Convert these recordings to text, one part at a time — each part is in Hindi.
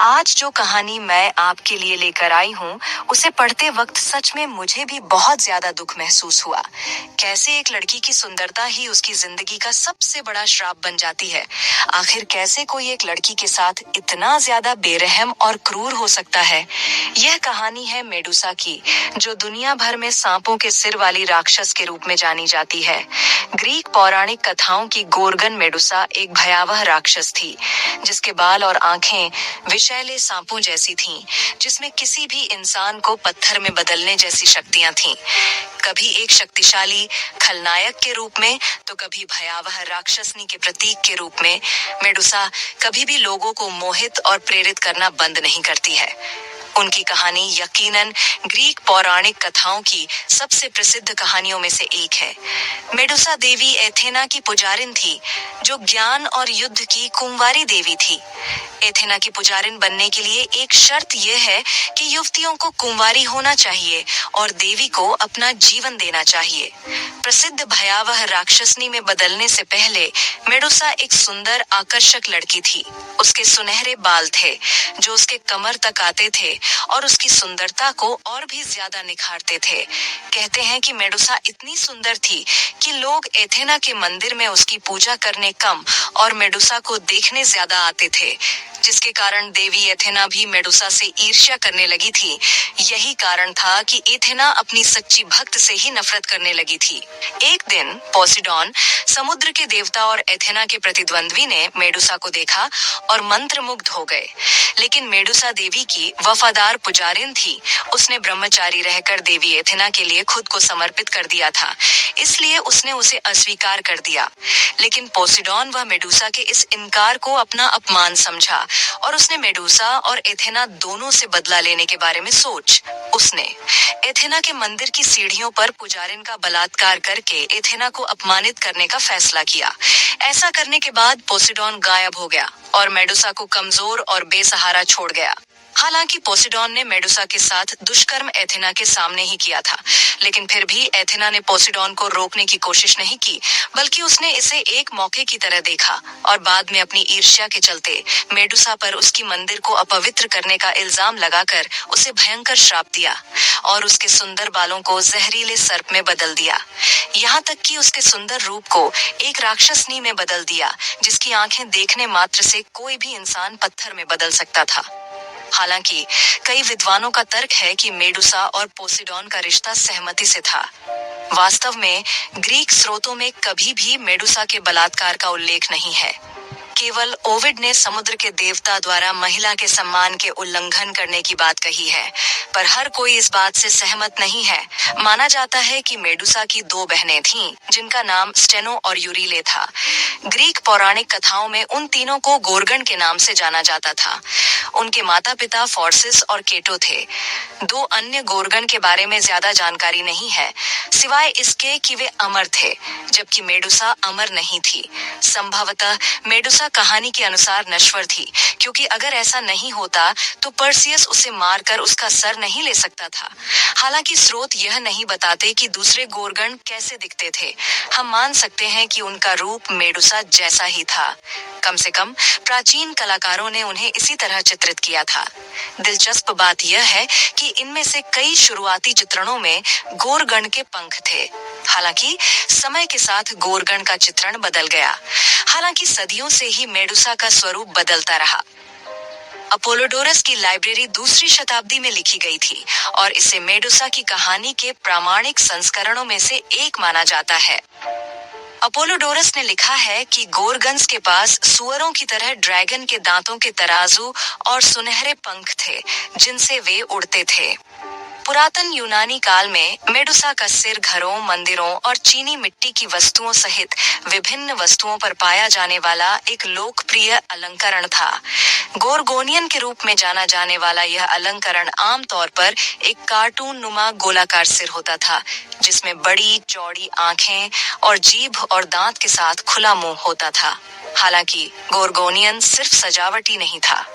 आज जो कहानी मैं आपके लिए लेकर आई हूँ, उसे पढ़ते वक्त सच में मुझे भी बहुत ज्यादा दुख महसूस हुआ। कैसे एक लड़की की सुंदरता ही उसकी जिंदगी का सबसे बड़ा श्राप बन जाती है। आखिर कैसे कोई एक लड़की के साथ इतना ज्यादा बेरहम और क्रूर हो सकता है। यह कहानी है मेडुसा की, जो दुनिया भर में सांपों के सिर वाली राक्षस के रूप में जानी जाती है। ग्रीक पौराणिक कथाओं की गोर्गन मेडुसा एक भयावह राक्षस थी, जिसके बाल और आंखें विषैले सांपों जैसी थीं, जिसमें किसी भी इंसान को पत्थर में बदलने जैसी शक्तियां थीं। कभी एक शक्तिशाली खलनायक के रूप में, तो कभी भयावह राक्षसनी के प्रतीक के रूप में, मेडुसा कभी भी लोगों को मोहित और प्रेरित करना बंद नहीं करती है। उनकी कहानी यकीनन ग्रीक पौराणिक कथाओं की सबसे प्रसिद्ध कहानियों में से एक है। मेडुसा देवी एथेना की पुजारिन थी, जो ज्ञान और युद्ध की कुंवारी देवी थी। एथेना की पुजारिन बनने के लिए एक शर्त यह है कि युवतियों को कुंवारी होना चाहिए और देवी को अपना जीवन देना चाहिए। प्रसिद्ध भयावह राक्षसनी में बदलने से पहले मेडुसा एक सुंदर आकर्षक लड़की थी। उसके सुनहरे बाल थे, जो उसके कमर तक आते थे और उसकी सुंदरता को और भी ज्यादा निखारते थे। कहते हैं कि मेडुसा इतनी सुंदर थी कि लोग एथेना के मंदिर में उसकी पूजा करने कम और मेडुसा को देखने ज्यादा आते थे, जिसके कारण देवी एथेना भी मेडुसा से ईर्ष्या करने लगी थी। यही कारण था कि एथेना अपनी सच्ची भक्त से ही नफरत करने लगी थी। एक दिन पोसिडॉन, समुद्र के देवता और एथेना के प्रतिद्वंद्वी, ने मेडुसा को देखा और मंत्रमुग्ध हो गए। लेकिन मेडुसा देवी की वफादार पुजारिन थी। उसने ब्रह्मचारी रहकर देवी एथेना के लिए खुद को समर्पित कर दिया था, इसलिए उसने उसे अस्वीकार कर दिया। लेकिन पोसिडॉन व मेडुसा के इस इनकार को अपना अपमान समझा और उसने मेडुसा और एथेना दोनों से बदला लेने के बारे में उसने एथेना के मंदिर की सीढ़ियों पर पुजारिन का बलात्कार करके एथेना को अपमानित करने का फैसला किया। ऐसा करने के बाद पोसिडॉन गायब हो गया और मेडुसा को कमजोर और बेसहारा छोड़ गया। हालांकि पोसिडॉन ने मेडुसा के साथ दुष्कर्म एथेना के सामने ही किया था, लेकिन फिर भी एथेना ने पोसिडॉन को रोकने की कोशिश नहीं की, बल्कि उसने इसे एक मौके की तरह देखा और बाद में अपनी ईर्ष्या के चलते मेडुसा पर उसकी मंदिर को अपवित्र करने का इल्जाम लगाकर उसे भयंकर श्राप दिया और उसके सुंदर बालों को जहरीले सर्प में बदल दिया। यहाँ तक कि उसके सुंदर रूप को एक राक्षसनी में बदल दिया, जिसकी आंखें देखने मात्र से कोई भी इंसान पत्थर में बदल सकता था। हालांकि कई विद्वानों का तर्क है कि मेडुसा और पोसिडॉन का रिश्ता सहमति से था। वास्तव में ग्रीक स्रोतों में कभी भी मेडुसा के बलात्कार का उल्लेख नहीं है। केवल ओविड ने समुद्र के देवता द्वारा महिला के सम्मान के उल्लंघन करने की बात कही है, पर हर कोई इस बात से सहमत नहीं है। माना जाता है कि मेडुसा की दो बहनें थीं, जिनका नाम स्टेनो और यूरिले था। ग्रीक पौराणिक कथाओं में उन तीनों को गोर्गन के नाम से जाना जाता था। उनके माता पिता फोर्सिस और केटो थे। दो अन्य गोर्गन के बारे में ज्यादा जानकारी नहीं है, सिवाय इसके कि वे अमर थे, जबकि मेडुसा अमर नहीं थी। संभवतः मेडुसा कहानी के अनुसार नश्वर थी, क्योंकि अगर ऐसा नहीं होता तो पर्सियस उसे मारकर उसका सर नहीं ले सकता था। हालांकि स्रोत यह नहीं बताते कि दूसरे गोर्गन कैसे दिखते थे। हम मान सकते हैं कि उनका रूप मेडुसा जैसा ही था। कम से कम प्राचीन कलाकारों ने उन्हें इसी तरह चित्रित किया था। दिलचस्प बात यह है कि इनमें से कई शुरुआती चित्रणों में गोरगण के पंख थे। हालांकि समय के साथ गोरगण का चित्रण बदल गया। हालांकि सदियों से ही मेडुसा का स्वरूप बदलता रहा। अपोलोडोरस की लाइब्रेरी दूसरी शताब्दी में लिखी गई थी और इसे मेडुसा की कहानी के प्रामाणिक संस्करणों में से एक माना जाता है। अपोलोडोरस ने लिखा है कि गोरगन्स के पास सुअरों की तरह ड्रैगन के दांतों के तराजू और सुनहरे पंख थे, जिनसे वे उड़ते थे। पुरातन यूनानी काल में मेडुसा का सिर घरों, मंदिरों और चीनी मिट्टी की वस्तुओं सहित विभिन्न वस्तुओं पर पाया जाने वाला एक लोकप्रिय अलंकरण था। गोरगोनियन के रूप में जाना जाने वाला यह अलंकरण आमतौर पर एक कार्टून नुमा गोलाकार सिर होता था, जिसमें बड़ी चौड़ी आंखें और जीभ और दांत के साथ खुला मुंह होता था। हालांकि गोरगोनियन सिर्फ सजावटी नहीं था।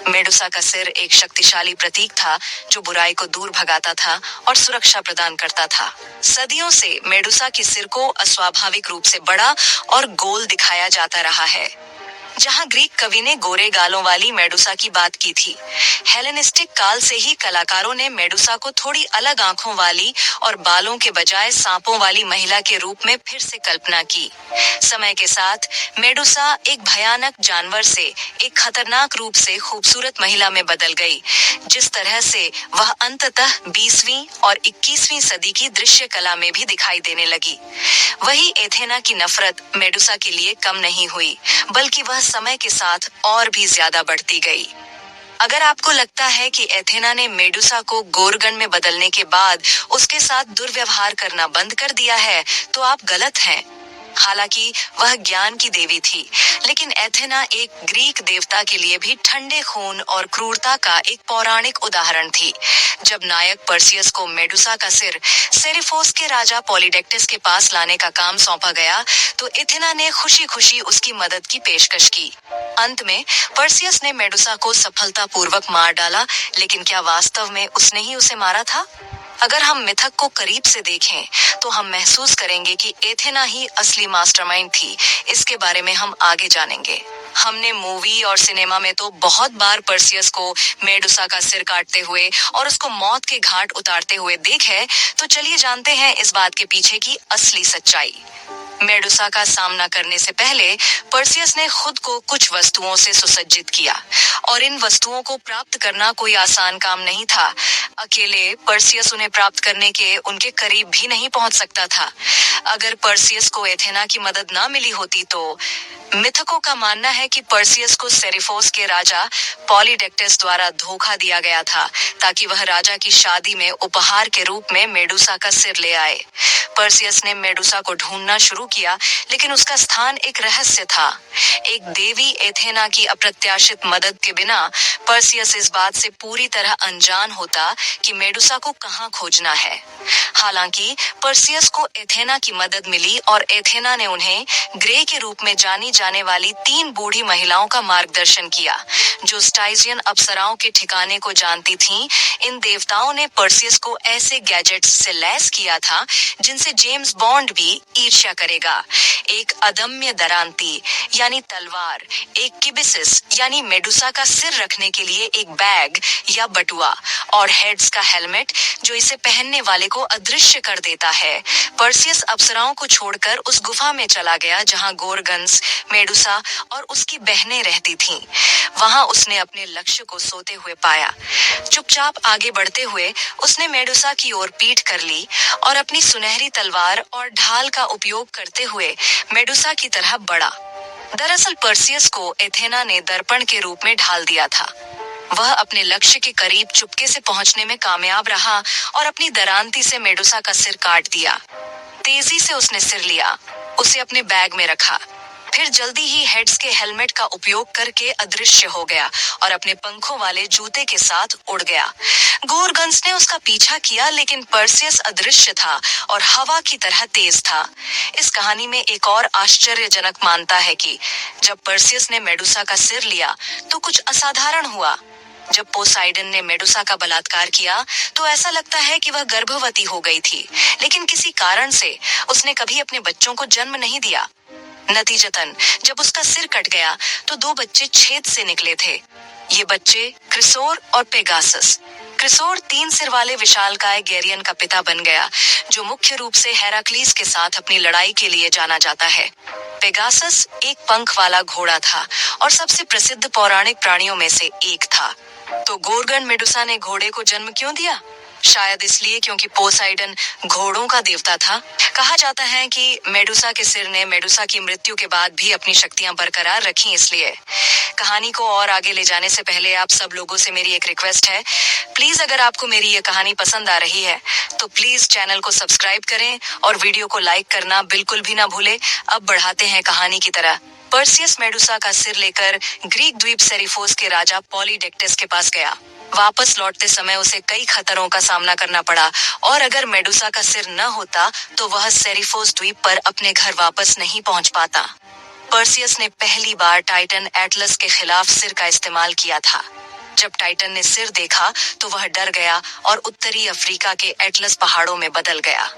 मेडुसा का सिर एक शक्तिशाली प्रतीक था, जो बुराई को दूर भगाता था और सुरक्षा प्रदान करता था। सदियों से मेडुसा के सिर को अस्वाभाविक रूप से बड़ा और गोल दिखाया जाता रहा है। जहां ग्रीक कवि ने गोरे गालों वाली मेडुसा की बात की थी। हेलेनिस्टिक काल से ही कलाकारों ने मेडुसा को थोड़ी अलग आंखों वाली और बालों के बजाय सांपों वाली महिला के रूप में फिर से कल्पना की। समय के साथ मेडुसा एक भयानक जानवर से एक खतरनाक रूप से खूबसूरत महिला में बदल गई, जिस तरह से वह अंततः 20वीं और 21वीं सदी की दृश्य कला में भी दिखाई देने लगी। वही एथेना की नफरत मेडुसा के लिए कम नहीं हुई, बल्कि वह समय के साथ और भी ज्यादा बढ़ती गई। अगर आपको लगता है कि एथेना ने मेडुसा को गोरगन में बदलने के बाद उसके साथ दुर्व्यवहार करना बंद कर दिया है, तो आप गलत हैं। हालांकि वह ज्ञान की देवी थी, लेकिन एथेना एक ग्रीक देवता के लिए भी ठंडे खून और क्रूरता का एक पौराणिक उदाहरण थी। जब नायक पर्सियस को मेडुसा का सिर सेरिफोस के राजा पॉलीडेक्टिस के पास लाने का काम सौंपा गया, तो एथेना ने खुशी-खुशी उसकी मदद की पेशकश की। अंत में पर्सियस ने मेडुसा को सफलतापूर्वक मार डाला, लेकिन क्या वास्तव में उसने ही उसे मारा था? अगर हम मिथक को करीब से देखें, तो हम महसूस करेंगे कि एथेना ही असली मास्टरमाइंड थी। इसके बारे में हम आगे जानेंगे। हमने मूवी और सिनेमा में तो बहुत बार पर्सियस को मेडुसा का सिर काटते हुए और उसको मौत के घाट उतारते हुए देखे, तो चलिए जानते हैं इस बात के पीछे की असली सच्चाई। मेडुसा का सामना करने से पहले पर्सियस ने खुद को कुछ वस्तुओं से सुसज्जित किया, और इन वस्तुओं को प्राप्त करना कोई आसान काम नहीं था। अकेले पर्सियस उन्हें प्राप्त करने के उनके करीब भी नहीं पहुंच सकता था। अगर पर्सियस को एथेना की मदद ना मिली होती, तो मिथकों का मानना है कि पर्सियस को सेरिफोस के राजा पॉलीडेक्टिस द्वारा धोखा दिया गया था, ताकि वह राजा की शादी में उपहार के रूप में मेडुसा का सिर ले आए। पर्सियस ने मेडुसा को ढूंढना शुरू किया, लेकिन उसका स्थान एक रहस्य था। एक देवी एथेना की अप्रत्याशित मदद के बिना पर्सियस इस बात से पूरी तरह अनजान होता कि मेडुसा को कहां खोजना है। हालांकि पर्सियस को एथेना की मदद मिली, और एथेना ने उन्हें ग्रे के रूप में जानी जाने वाली 3 बूढ़ी महिलाओं का मार्गदर्शन किया, जो स्टाइजियन अप्सराओं के ठिकाने को जानती थीं। इन देवताओं ने पर्सियस को ऐसे गैजेट्स से लैस किया था जिनसे जेम्स बॉन्ड भी ईर्ष्या करेगा। एक अदम्य दरांती यानी तलवार, एक किबिसिस यानी मेडुसा का सिर रखने के लिए एक बैग या बटुआ, और हेड्स का हेलमेट जो इसे पहनने वाले को अदृश्य कर देता है। पर्सियस अप्सराओं को छोड़कर उस गुफा में चला गया जहां गोरगन्स, मेडुसा और उसकी बहनें रहती थीं। वहां उसने अपने लक्ष्य को सोते हुए पाया। चुपचाप आगे बढ़ते हुए उसने मेडुसा की ओर पीठ कर ली, और अपनी सुनहरी तलवार और ढाल का उपयोग करते हुए मेडुसा की तरह बढ़ा। दरअसल पर्सियस को एथेना ने दर्पण के रूप में ढाल दिया था। वह अपने लक्ष्य के करीब चुपके से पहुंचने में कामयाब रहा, और अपनी दरांती से मेडुसा का सिर काट दिया। तेजी से उसने सिर लिया, उसे अपने बैग में रखा, फिर जल्दी ही हेड्स के हेलमेट का उपयोग करके अदृश्य हो गया और अपने पंखों वाले जूते के साथ उड़ गया। गोरगन्स ने उसका पीछा किया, लेकिन पर्सियस अदृश्य था और हवा की तरह तेज था। इस कहानी में एक और आश्चर्यजनक मानता है कि जब पर्सियस ने मेडुसा का सिर लिया, तो कुछ असाधारण हुआ। जब पोसाइडन ने मेडुसा का बलात्कार किया, तो ऐसा लगता है कि वह गर्भवती हो गई थी, लेकिन किसी कारण से उसने कभी अपने बच्चों को जन्म नहीं दिया। नतीजतन जब उसका सिर कट गया, तो 2 बच्चे छेद से निकले थे। ये बच्चे क्रिसोर और पेगासस। क्रिसोर 3 सिर वाले विशालकाय गेरियन का पिता बन गया, जो मुख्य रूप से हेराक्लीस के साथ अपनी लड़ाई के लिए जाना जाता है। पेगासस एक पंख वाला घोड़ा था और सबसे प्रसिद्ध पौराणिक प्राणियों में से एक था। तो गोरगन मेडुसा ने घोड़े को जन्म क्यों दिया? शायद इसलिए क्योंकि पोसाइडन घोड़ों का देवता था। कहा जाता है कि मेडुसा के सिर ने मेडुसा की मृत्यु के बाद भी अपनी शक्तियां बरकरार रखी, इसलिए। कहानी को और आगे ले जाने से पहले आप सब लोगों से मेरी एक रिक्वेस्ट है, प्लीज अगर आपको मेरी ये कहानी पसंद आ रही है, तो प्लीज चैनल को सब्सक्राइब करें और वीडियो को लाइक करना बिल्कुल भी ना भूले। अब बढ़ाते हैं कहानी की तरह। पर्सियस मेडुसा का सिर लेकर ग्रीक द्वीप सेरिफोस के राजा पॉलीडेक्टिस के पास गया। वापस लौटते समय उसे कई खतरों का सामना करना पड़ा, और अगर मेडुसा का सिर न होता, तो वह सेरिफोस द्वीप पर अपने घर वापस नहीं पहुंच पाता। पर्सियस ने पहली बार टाइटन एटलस के खिलाफ सिर का इस्तेमाल किया था। जब टाइटन ने सिर देखा, तो वह डर गया और उत्तरी अफ्रीका के एटलस पहाड़ों में बदल गया।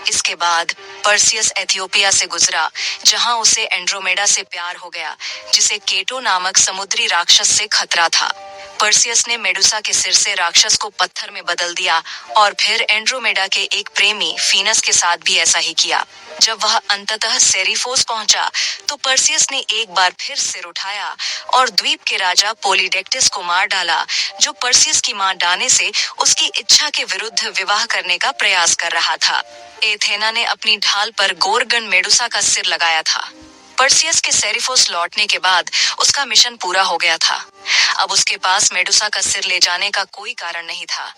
इसके बाद पर्सियस एथियोपिया से गुजरा, जहां उसे एंड्रोमेडा से प्यार हो गया, जिसे केटो नामक समुद्री राक्षस से खतरा था। पर्सियस ने मेडुसा के सिर से राक्षस को पत्थर में बदल दिया और फिर एंड्रोमेडा के एक प्रेमी फीनस के साथ भी ऐसा ही किया। जब वह अंततः सेरिफोस पहुंचा, तो पर्सियस ने एक बार फिर सिर उठाया और द्वीप के राजा पोलीडेक्टिस को मार डाला, जो पर्सियस की मां डाने से उसकी इच्छा के विरुद्ध विवाह करने का प्रयास कर रहा था। एथेना ने अपनी ढाल पर गोरगन मेडुसा का सिर लगाया था। पर्सियस के सेरिफोस लौटने के बाद उसका मिशन पूरा हो गया था। अब उसके पास मेडुसा का सिर ले जाने का कोई कारण नहीं था।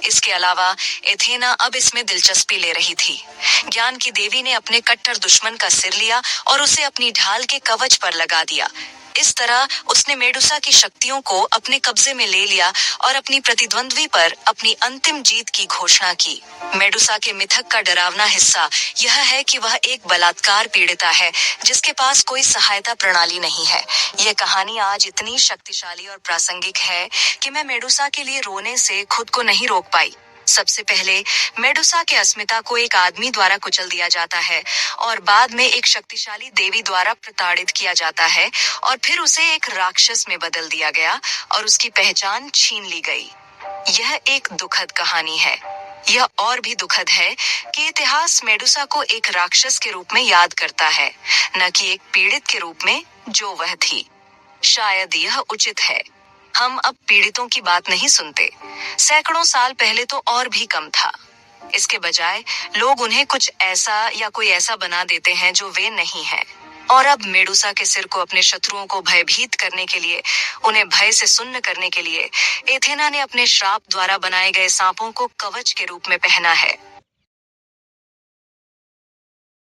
इसके अलावा एथेना अब इसमें दिलचस्पी ले रही थी। ज्ञान की देवी ने अपने कट्टर दुश्मन का सिर लिया और उसे अपनी ढाल के कवच पर लगा दिया। इस तरह उसने मेडुसा की शक्तियों को अपने कब्जे में ले लिया और अपनी प्रतिद्वंद्वी पर अपनी अंतिम जीत की घोषणा की। मेडुसा के मिथक का डरावना हिस्सा यह है कि वह एक बलात्कार पीड़िता है, जिसके पास कोई सहायता प्रणाली नहीं है। यह कहानी आज इतनी शक्तिशाली और प्रासंगिक है कि मैं मेडुसा के लिए रोने से खुद को नहीं रोक पाई। सबसे पहले मेडुसा के अस्मिता को एक आदमी द्वारा कुचल दिया जाता है और बाद में एक शक्तिशाली देवी द्वारा प्रताड़ित किया जाता है और फिर उसे एक राक्षस में बदल दिया गया और उसकी पहचान छीन ली गई। यह एक दुखद कहानी है। यह और भी दुखद है कि इतिहास मेडुसा को एक राक्षस के रूप में याद करता है, न कि एक पीड़ित के रूप में जो वह थी। शायद यह उचित है। हम अब पीड़ितों की बात नहीं सुनते। सैकड़ों साल पहले तो और भी कम था। इसके बजाय लोग उन्हें कुछ ऐसा या कोई ऐसा बना देते हैं जो वे नहीं हैं। और अब मेडुसा के सिर को अपने शत्रुओं को भयभीत करने के लिए, उन्हें भय से सुन्न करने के लिए, एथेना ने अपने श्राप द्वारा बनाए गए सांपों को कवच के रूप में पहना है।